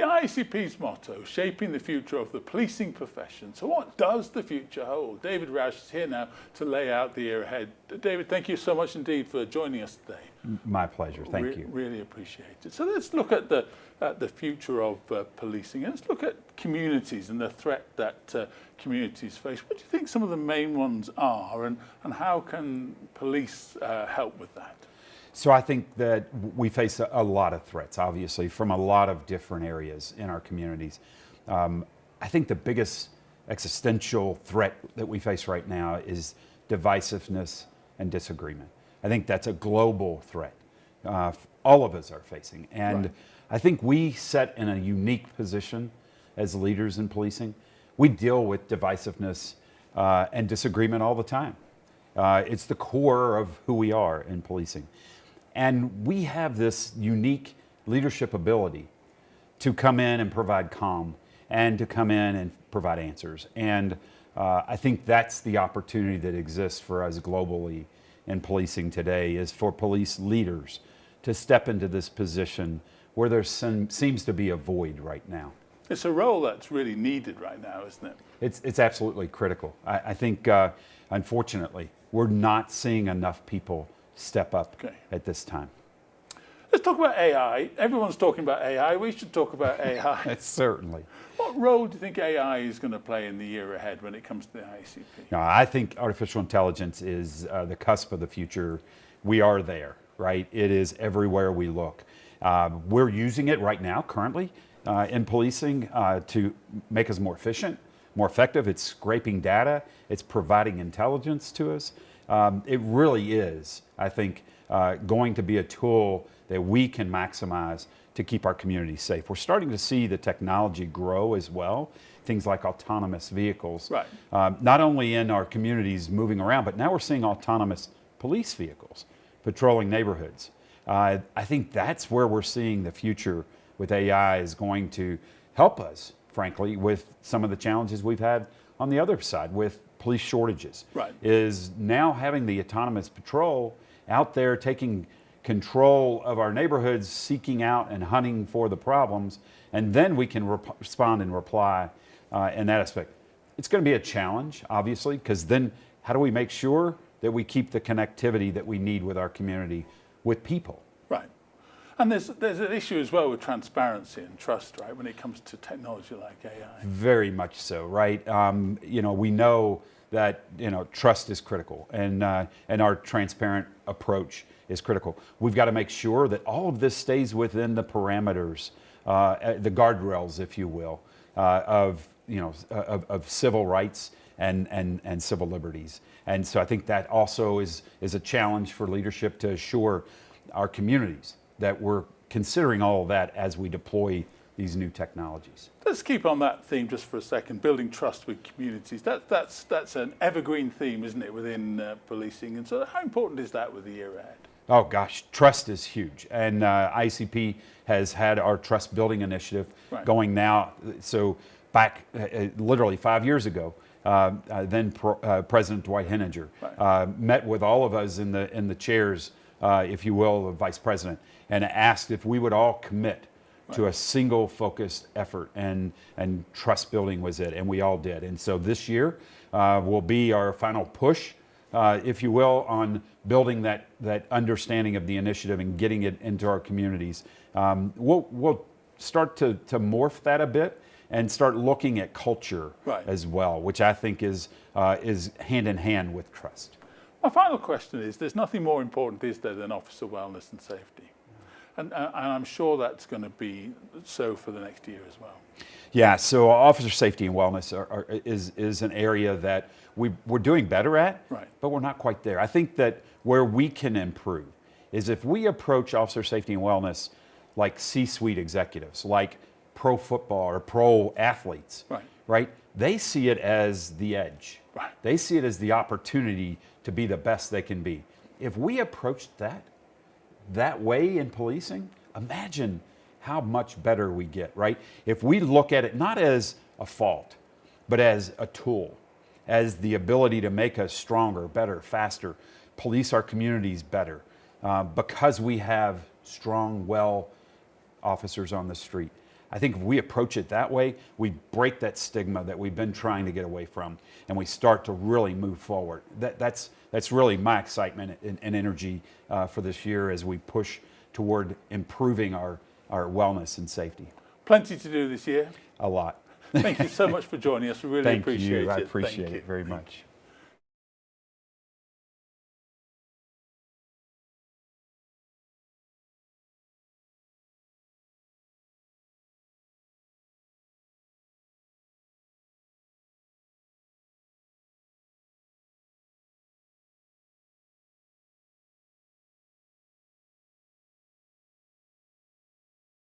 The IACP's motto, shaping the future of the policing profession. So what does the future hold? David Rausch is here now to lay out the year ahead. David, thank you so much indeed for joining us today. My pleasure, thank you. Really appreciate it. So let's look at the future of policing, and let's look at communities and the threat that communities face. What do you think some of the main ones are, and how can police help with that? So I think that we face a lot of threats, obviously, from a lot of different areas in our communities. I think the biggest existential threat that we face right now is divisiveness and disagreement. I think that's a global threat. All of us are facing. And right. I think we sit in a unique position as leaders in policing. We deal with divisiveness and disagreement all the time. It's the core of who we are in policing. And we have this unique leadership ability to come in and provide calm and to come in and provide answers. And I think that's the opportunity that exists for us globally in policing today, is for police leaders to step into this position where there seems to be a void right now. It's a role that's really needed right now, isn't it? It's absolutely critical. I think, unfortunately, we're not seeing enough people step up at this time. Let's talk about AI. Everyone's talking about AI. We should talk about AI. Certainly. What role do you think AI is going to play in the year ahead when it comes to the IACP? No, I think artificial intelligence is the cusp of the future. We are there, right? It is everywhere we look. We're using it right now, currently, in policing to make us more efficient, more effective. It's scraping data. It's providing intelligence to us. It really is, I think, going to be a tool that we can maximize to keep our communities safe. We're starting to see the technology grow as well, things like autonomous vehicles, right. Not only in our communities moving around, but now we're seeing autonomous police vehicles patrolling neighborhoods. I think that's where we're seeing the future with AI is going to help us, frankly, with some of the challenges we've had on the other side with police shortages. Right. Is now having the autonomous patrol out there taking control of our neighborhoods, seeking out and hunting for the problems, and then we can respond and reply in that aspect. It's going to be a challenge, obviously, because then how do we make sure that we keep the connectivity that we need with our community with people? Right. And there's an issue as well with transparency and trust, right, when it comes to technology like AI. Very much so, right? We know that trust is critical, and our transparent approach is critical. We've got to make sure that all of this stays within the parameters, the guardrails, if you will, of civil rights and civil liberties. And so I think that also is a challenge for leadership to assure our communities that we're considering all of that as we deploy these new technologies. Let's keep on that theme just for a second, building trust with communities. That's an evergreen theme, isn't it, within policing? And so how important is that with the year ahead? Oh gosh, trust is huge. And IACP has had our trust building initiative going now. So back literally 5 years ago, then President Dwight Henninger met with all of us in the chairs, if you will, of Vice President, and asked if we would all commit to a single focused effort, and trust building was it, and we all did. And so this year will be our final push, if you will, on building that understanding of the initiative and getting it into our communities. We'll start to morph that a bit and start looking at culture as well, which I think is hand in hand with trust. My final question is, there's nothing more important, is there, than officer wellness and safety? And I'm sure that's going to be so for the next year as well. Yeah, so officer safety and wellness is an area that we're doing better at, but we're not quite there. I think that where we can improve is if we approach officer safety and wellness like C-suite executives, like pro football or pro athletes, right? They see it as the edge. They see it as the opportunity to be the best they can be. If we approached that way in policing, imagine how much better we get, right? If we look at it not as a fault, but as a tool, as the ability to make us stronger, better, faster, police our communities better, because we have strong, well officers on the street. I think if we approach it that way, we break that stigma that we've been trying to get away from, and we start to really move forward. That's really my excitement and energy for this year as we push toward improving our wellness and safety. Plenty to do this year. A lot. Thank you so much for joining us. We really appreciate it. I appreciate it very much.